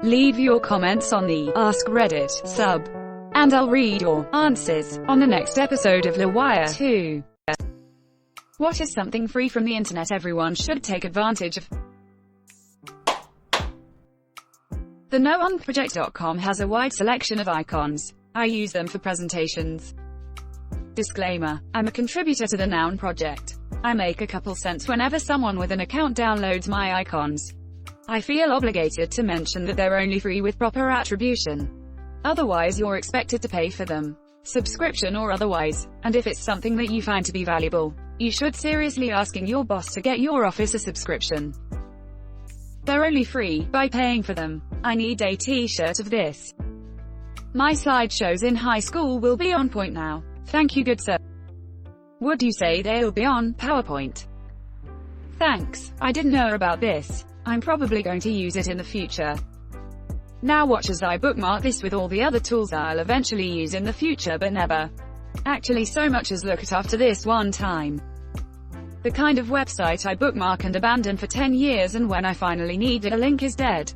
Leave your comments on the Ask Reddit sub, and I'll read your answers on the next episode of LWIAR 2. What is something free from the internet everyone should take advantage of? The KnowOnProject.com has a wide selection of icons. I use them for presentations. Disclaimer: I'm a contributor to the Noun project. I make a couple cents whenever someone with an account downloads my icons. I feel obligated to mention that they're only free with proper attribution. Otherwise you're expected to pay for them, subscription or otherwise, and if it's something that you find to be valuable, you should seriously asking your boss to get your office a subscription. They're only free by paying for them. I need a t-shirt of this. My slideshows in high school will be on point now. Thank you, good sir. Would you say they'll be on PowerPoint? Thanks, I didn't know about this. I'm probably going to use it in the future. Now watch as I bookmark this with all the other tools I'll eventually use in the future but never actually so much as look at after this one time. The kind of website I bookmark and abandon for 10 years, and when I finally need it, a link is dead.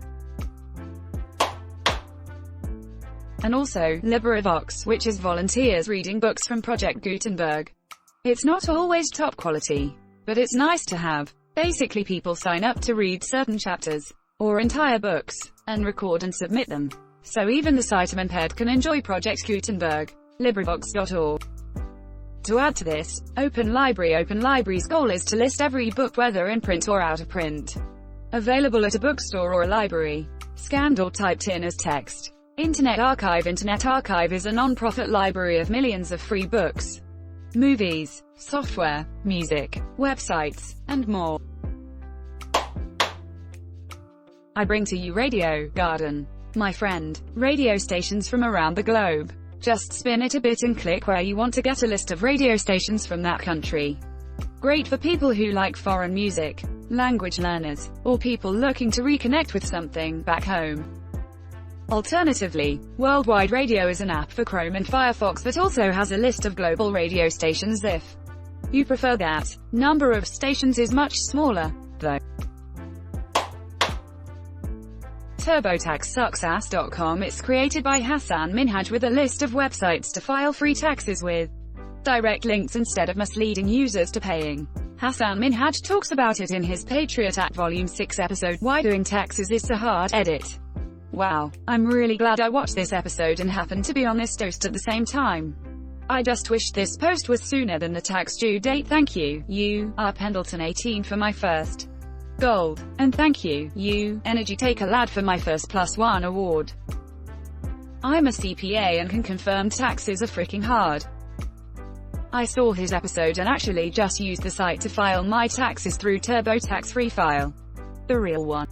And also, LibriVox, which is volunteers reading books from Project Gutenberg. It's not always top quality, but it's nice to have. Basically people sign up to read certain chapters, or entire books, and record and submit them. So even the sight-impaired can enjoy Project Gutenberg. LibriVox.org. To add to this, Open Library's goal is to list every book whether in print or out of print, available at a bookstore or a library, scanned or typed in as text. Internet Archive is a non-profit library of millions of free books, movies, software, music, websites, and more. I bring to you Radio Garden, my friend. Radio stations from around the globe. Just spin it a bit and click where you want to get a list of radio stations from that country. Great for people who like foreign music, language learners, or people looking to reconnect with something back home. Alternatively, Worldwide Radio is an app for Chrome and Firefox that also has a list of global radio stations if you prefer that. Number of stations is much smaller, though. TurboTaxSuccess.com. It's created by Hassan Minhaj with a list of websites to file free taxes with direct links instead of misleading users to paying. Hassan Minhaj talks about it in his Patriot Act Volume 6 episode, Why Doing Taxes is So Hard. Edit. Wow, I'm really glad I watched this episode and happened to be on this toast at the same time. I just wished this post was sooner than the tax due date. Thank you, U.R. Pendleton 18 for my first gold, and thank you, U. Energy Taker Lad for my first +1 award. I'm a CPA and can confirm taxes are freaking hard. I saw his episode and actually just used the site to file my taxes through TurboTax Free File. The real one.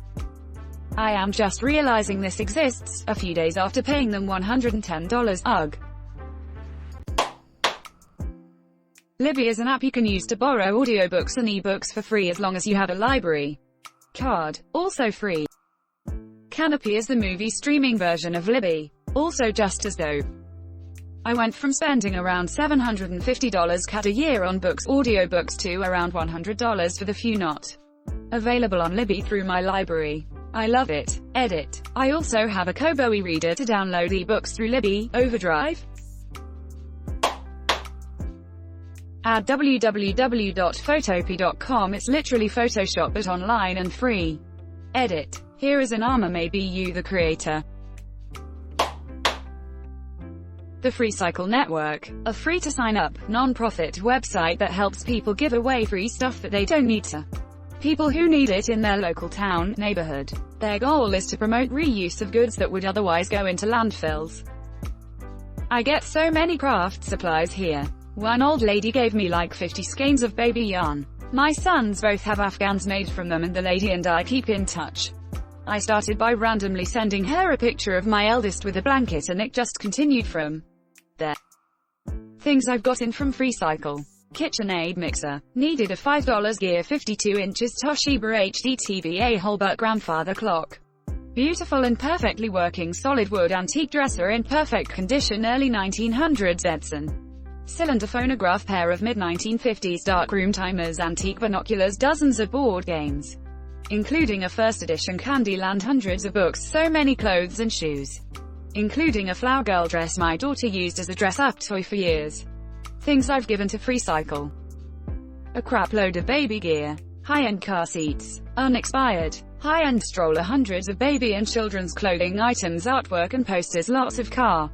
I am just realizing this exists, a few days after paying them $110. Ugh. Libby is an app you can use to borrow audiobooks and ebooks for free as long as you have a library card, also free. Canopy is the movie streaming version of Libby, also just as dope. I went from spending around $750 CAD a year on audiobooks to around $100 for the few not available on Libby through my library. I love it. Edit. I also have a Kobo e-reader to download ebooks through Libby, Overdrive. Add www.photopea.com. It's literally Photoshop but online and free. Edit. Here is an armor, maybe you the creator. The Free Cycle Network, a free-to-sign-up, non-profit website that helps people give away free stuff that they don't need to people who need it in their local town, neighborhood. Their goal is to promote reuse of goods that would otherwise go into landfills. I get so many craft supplies here. One old lady gave me like 50 skeins of baby yarn. My sons both have Afghans made from them and the lady and I keep in touch. I started by randomly sending her a picture of my eldest with a blanket and it just continued from there. Things I've gotten from Free Cycle. KitchenAid mixer. Needed a $5 gear 52 inches Toshiba HD TV, a Holbert grandfather clock. Beautiful and perfectly working solid wood antique dresser in perfect condition, early 1900s Edson. Cylinder phonograph, pair of mid-1950s darkroom timers, antique binoculars, dozens of board games. including a first edition Candyland, hundreds of books, so many clothes and shoes, including a flower girl dress my daughter used as a dress-up toy for years. Things I've given to FreeCycle: a crap load of baby gear, high-end car seats, unexpired, high-end stroller, hundreds of baby and children's clothing items, artwork and posters, lots of car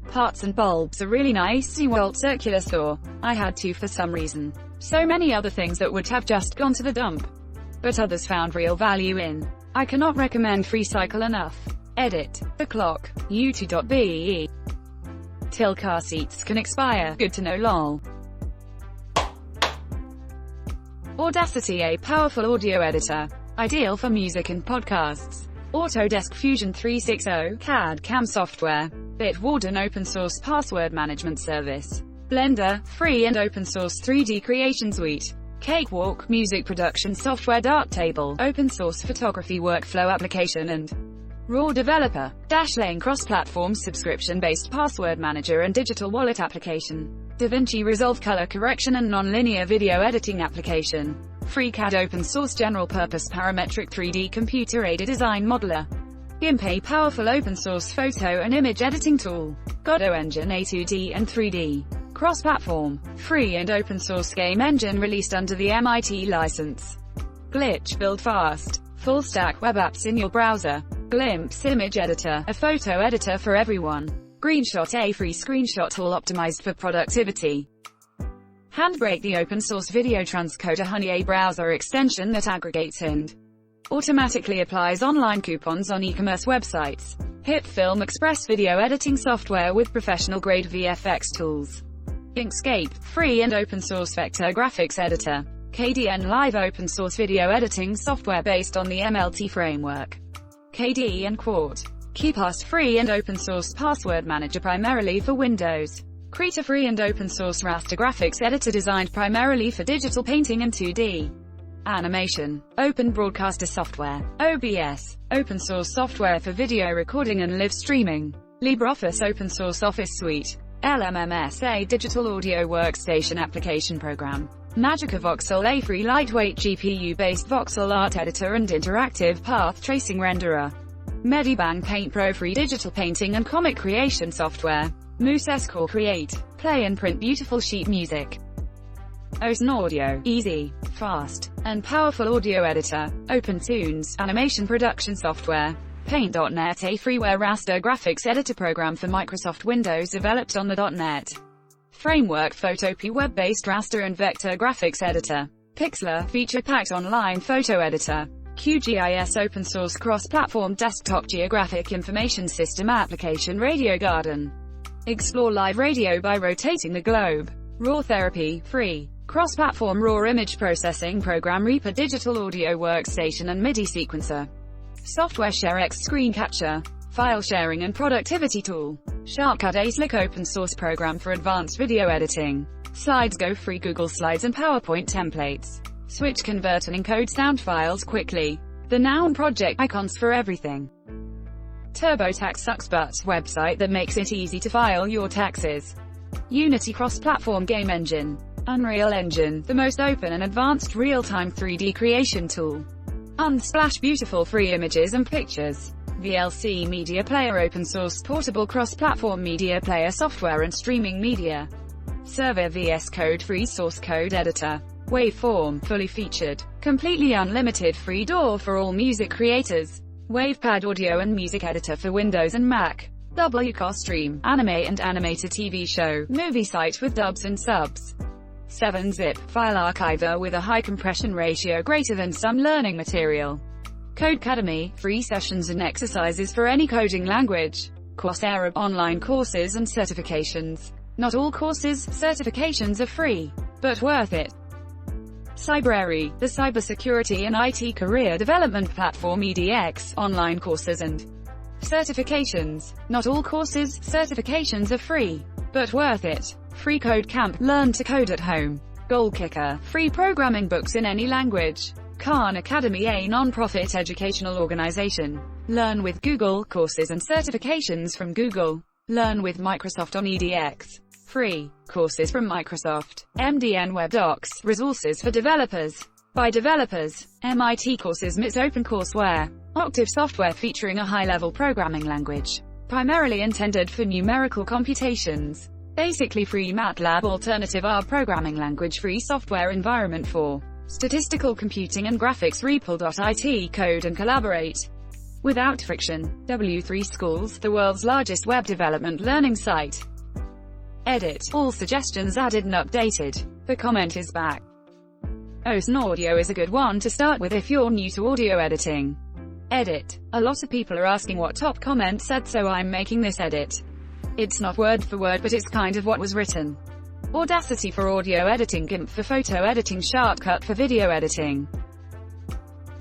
parts and bulbs, a really nice SeaWorld circular store I had to for some reason, so many other things that would have just gone to the dump, but others found real value in. I cannot recommend FreeCycle enough. Edit. The clock. U2.be. Till car seats can expire. Good to know, lol. Audacity, a powerful audio editor, ideal for music and podcasts. Autodesk Fusion 360 CAD/CAM software. Bitwarden open source password management service. Blender, free and open source 3D creation suite. Cakewalk, music production software. Darktable, open source photography workflow application and raw developer. Dashlane, cross-platform subscription-based password manager and digital wallet application. DaVinci Resolve, color correction and non-linear video editing application. FreeCAD, open source general purpose parametric 3D computer aided design modeler. GIMP, a powerful open source photo and image editing tool. Godot engine, a 2D and 3D cross-platform, free and open source game engine released under the MIT license. Glitch, build fast, full stack web apps in your browser. Glimpse, image editor, a photo editor for everyone. Greenshot, a free screenshot tool optimized for productivity. Handbrake, the open source video transcoder Honey, a browser extension that aggregates and automatically applies online coupons on e-commerce websites. Hip Film, express video editing software with professional grade VFX tools. Inkscape, free and open source vector graphics editor. KDN Live, open source video editing software based on the MLT framework. KDE and Quart, KeyPass, free and open source password manager primarily for Windows. Krita, free and open source raster graphics editor designed primarily for digital painting and 2D animation. Open Broadcaster software. OBS, open source software for video recording and live streaming. LibreOffice, open source office suite. LMMS, a digital audio workstation application program. Magica Voxel, a free lightweight GPU-based voxel art editor and interactive path tracing renderer. Medibang Paint Pro, free digital painting and comic creation software. Moose Score, create, play and print beautiful sheet music. Ocean Audio, easy, fast, and powerful audio editor. OpenTunes, animation production software. Paint.net, a freeware raster graphics editor program for Microsoft Windows developed on the .NET framework. Photopea, web-based raster and vector graphics editor. Pixlr, feature-packed online photo editor. QGIS, open source cross-platform desktop geographic information system application. Radio Garden, explore live radio by rotating the globe. Raw Therapy, free cross-platform raw image processing program. Reaper, digital audio workstation and MIDI sequencer. Software ShareX, screen capture, file sharing and productivity tool. Shortcut, a slick open source program for advanced video editing. SlidesGo, free Google Slides and PowerPoint templates. Switch, convert and encode sound files quickly. The Noun Project, icons for everything. TurboTax, sucks butt website that makes it easy to file your taxes. Unity, cross-platform game engine. Unreal Engine, the most open and advanced real-time 3D creation tool. Unsplash, beautiful free images and pictures. VLC Media Player, open source portable cross-platform media player software and streaming media. Server VS Code, free source code editor. Waveform, fully featured, completely unlimited free DAW for all music creators. WavePad, audio and music editor for Windows and Mac. WCOStream, anime and animated TV show, movie site with dubs and subs. 7-zip, file archiver with a high compression ratio greater than some learning material. Codecademy, free sessions and exercises for any coding language. Coursera, online courses and certifications. Not all courses, certifications are free, but worth it. Cybrary, the cybersecurity and IT career development platform. EDX, online courses and certifications. Not all courses, certifications are free, but worth it. Free Code Camp, learn to code at home. Goal Kicker, free programming books in any language. Khan Academy, a non-profit educational organization. Learn with Google, courses and certifications from Google. Learn with Microsoft on EDX. Free courses from Microsoft. MDN Web Docs, resources for developers. By developers. MIT courses MIT's OpenCourseWare. Octave software featuring a high-level programming language. Primarily intended for numerical computations. Basically free MATLAB alternative R programming language free software environment for statistical computing and graphics REPL.IT code and collaborate without friction. W3 Schools, the world's largest web development learning site. Edit. All suggestions added and updated. The comment is back. Audio is a good one to start with if you're new to audio editing. Edit. A lot of people are asking what top comment said, so I'm making this edit. It's not word for word, but it's kind of what was written. Audacity for audio editing, GIMP for photo editing, Shortcut for video editing.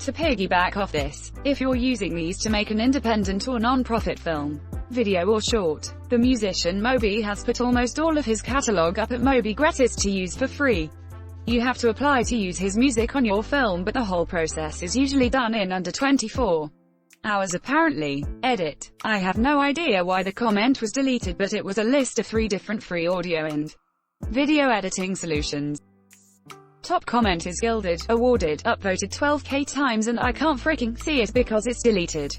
To piggyback off this, if you're using these to make an independent or non-profit film, video or short, the musician Moby has put almost all of his catalog up at Moby Gratis to use for free. You have to apply to use his music on your film, but the whole process is usually done in under 24 hours apparently. Edit. I have no idea why the comment was deleted, but it was a list of 3 different free audio and video editing solutions. Top comment is gilded, awarded, upvoted 12k times, and I can't freaking see it because it's deleted.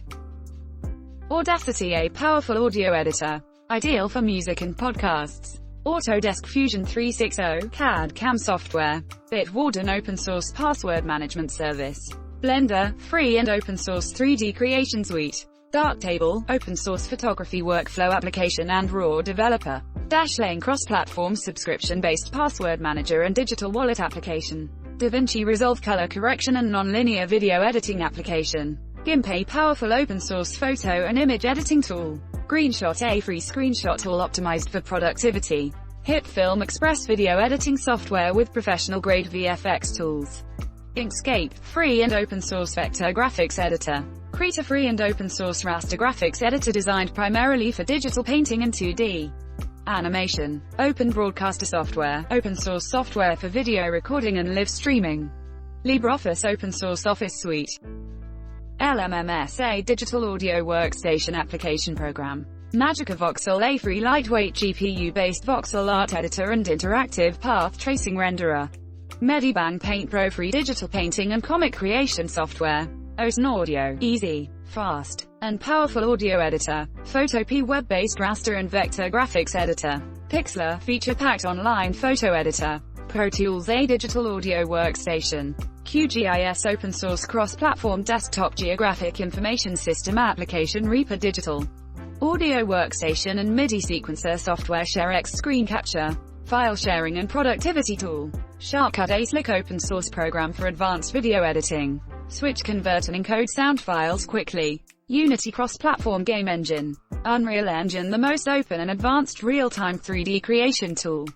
Audacity, a powerful audio editor. Ideal for music and podcasts. Autodesk Fusion 360, CAD/CAM software. Bitwarden open source password management service. Blender, free and open source 3D creation suite. Darktable, open source photography workflow application and raw developer. Dashlane cross-platform subscription-based password manager and digital wallet application. DaVinci Resolve color correction and non-linear video editing application. GIMP, a powerful open source photo and image editing tool. Greenshot, a free screenshot tool optimized for productivity. HIP Film Express video editing software with professional-grade VFX tools. Inkscape, free and open source vector graphics editor. Krita, free and open source raster graphics editor designed primarily for digital painting and 2D animation. Open Broadcaster software, open source software for video recording and live streaming. LibreOffice open source office suite. LMMS, a digital audio workstation application program. Magica Voxel, a free lightweight GPU-based voxel art editor and interactive path tracing renderer. Medibang Paint Pro, free digital painting and comic creation software. Audio, easy, fast, and powerful audio editor. Photopea, web-based raster and vector graphics editor. Pixlr, feature-packed online photo editor. Pro Tools, a digital audio workstation. QGIS, open source cross-platform desktop geographic information system application. Reaper, digital audio workstation and MIDI sequencer software. ShareX, screen capture, file sharing and productivity tool. Shortcut, a slick open source program for advanced video editing. Switch, convert and encode sound files quickly. Unity, cross-platform game engine. Unreal Engine, the most open and advanced real-time 3D creation tool.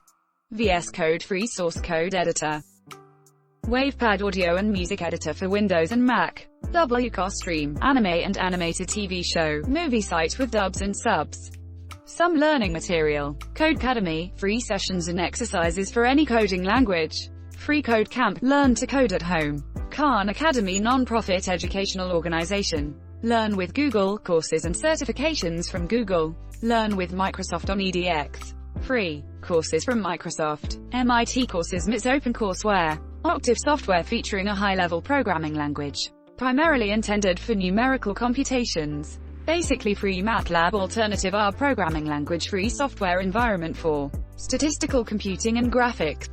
VS Code, free source code editor. WavePad, audio and music editor for Windows and Mac. WCOStream, anime and animated TV show, movie site with dubs and subs. Some learning material. Codecademy, free sessions and exercises for any coding language. Free Code Camp, learn to code at home. Khan Academy, non-profit educational organization. Learn with Google, courses and certifications from Google. Learn with Microsoft on edX. Free courses from Microsoft. MIT courses MIT's OpenCourseWare. Octave software featuring a high-level programming language. Primarily intended for numerical computations. Basically free MATLAB alternative R programming language free software environment for statistical computing and graphics.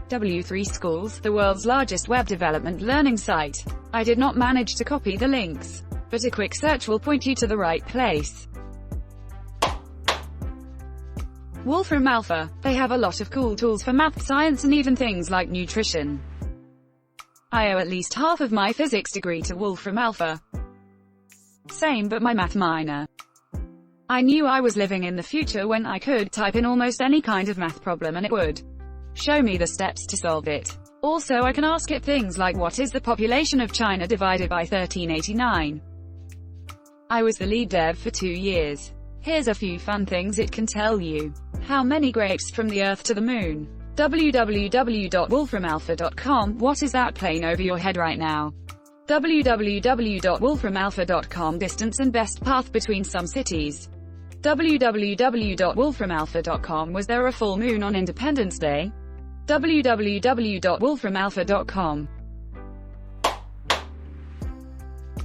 W3 Schools, the world's largest web development learning site. I did not manage to copy the links, but a quick search will point you to the right place. Wolfram Alpha. They have a lot of cool tools for math, science and even things like nutrition. I owe at least half of my physics degree to Wolfram Alpha. Same, but my math minor. I knew I was living in the future when I could type in almost any kind of math problem and it would show me the steps to solve it. Also, I can ask it things like, what is the population of China divided by 1389? I was the lead dev for 2 years. Here's a few fun things it can tell you. How many grapes from the Earth to the Moon? www.wolframalpha.com. What is that plane over your head right now? www.wolframalpha.com. Distance and best path between some cities. www.wolframalpha.com. Was there a full moon on Independence Day? www.wolframalpha.com.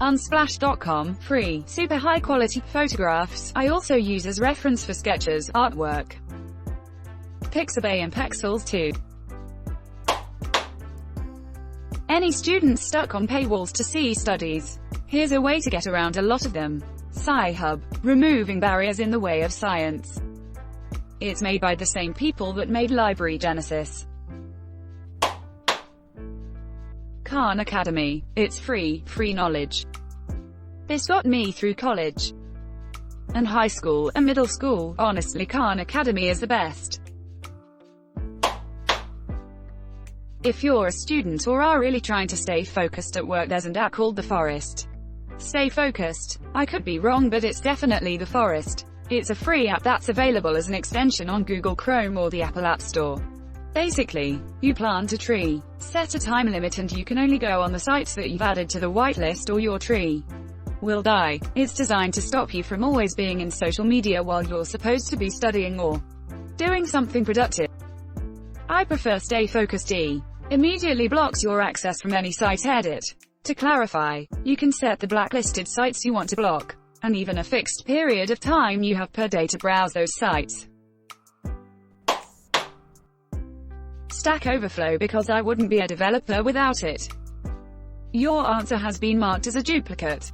Unsplash.com, free, super high quality photographs. I also use as reference for sketches, artwork. Pixabay and Pexels too. Any students stuck on paywalls to see studies? Here's a way to get around a lot of them. Sci-Hub, removing barriers in the way of science. It's made by the same people that made Library Genesis. Khan Academy. It's free knowledge. This got me through college and high school and middle school. Honestly, Khan Academy is the best. If you're a student or are really trying to stay focused at work, there's an app called The Forest. Stay focused. I could be wrong, but it's definitely The Forest. It's a free app that's available as an extension on Google Chrome or the Apple App Store. Basically, you plant a tree, set a time limit, and you can only go on the sites that you've added to the whitelist or your tree will die. It's designed to stop you from always being in social media while you're supposed to be studying or doing something productive. I prefer Stay Focused. Immediately blocks your access from any site edit. To clarify, you can set the blacklisted sites you want to block, and even a fixed period of time you have per day to browse those sites. Stack Overflow, because I wouldn't be a developer without it. Your answer has been marked as a duplicate.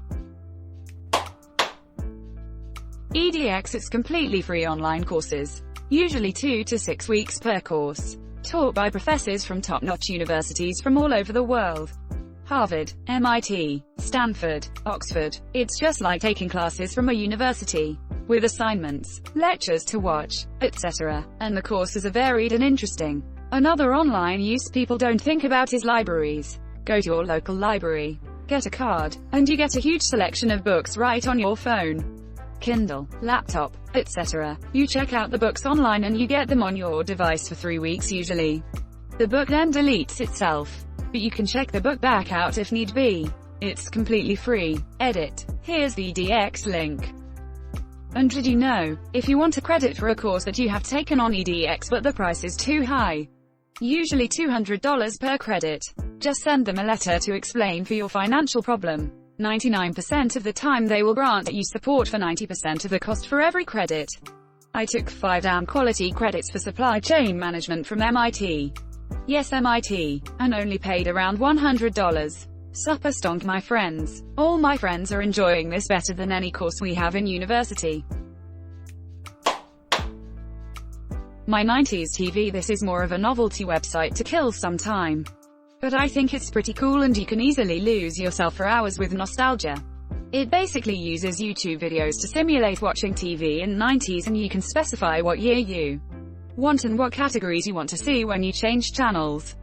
EDX. It's completely free online courses, usually 2 to 6 weeks per course, taught by professors from top-notch universities from all over the world. Harvard, MIT, Stanford, Oxford. It's just like taking classes from a university, with assignments, lectures to watch, etc. And the courses are varied and interesting. Another online use people don't think about is libraries. Go to your local library, get a card, and you get a huge selection of books right on your phone, Kindle, laptop, etc. You check out the books online and you get them on your device for 3 weeks usually. The book then deletes itself, but you can check the book back out if need be. It's completely free. Edit. Here's the EDX link. And did you know, if you want a credit for a course that you have taken on EDX but the price is too high, usually $200 per credit, just send them a letter to explain for your financial problem. 99% of the time they will grant you support for 90% of the cost for every credit. I took 5 damn quality credits for supply chain management from MIT. Yes, MIT, and only paid around $100. Super stonk, my friends. All my friends are enjoying this better than any course we have in university. My 90s TV. This is more of a novelty website to kill some time, but I think it's pretty cool and you can easily lose yourself for hours with nostalgia. It basically uses YouTube videos to simulate watching TV in the 90s, and you can specify what year you want and what categories you want to see when you change channels.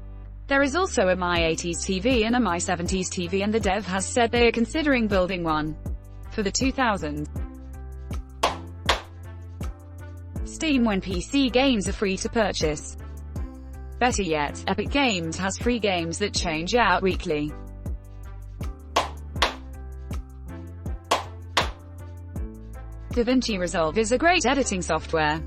There is also a My 80s TV and a My 70s TV, and the dev has said they are considering building one for the 2000s. Steam. When PC games are free to purchase. Better yet, Epic Games has free games that change out weekly. DaVinci Resolve is a great editing software.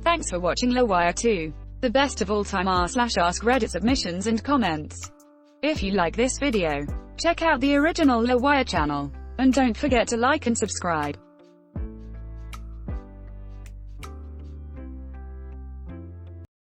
Thanks for watching LWIAR 2. The best of all time r/AskReddit submissions and comments. If you like this video, check out the original LWIAR channel, and don't forget to like and subscribe.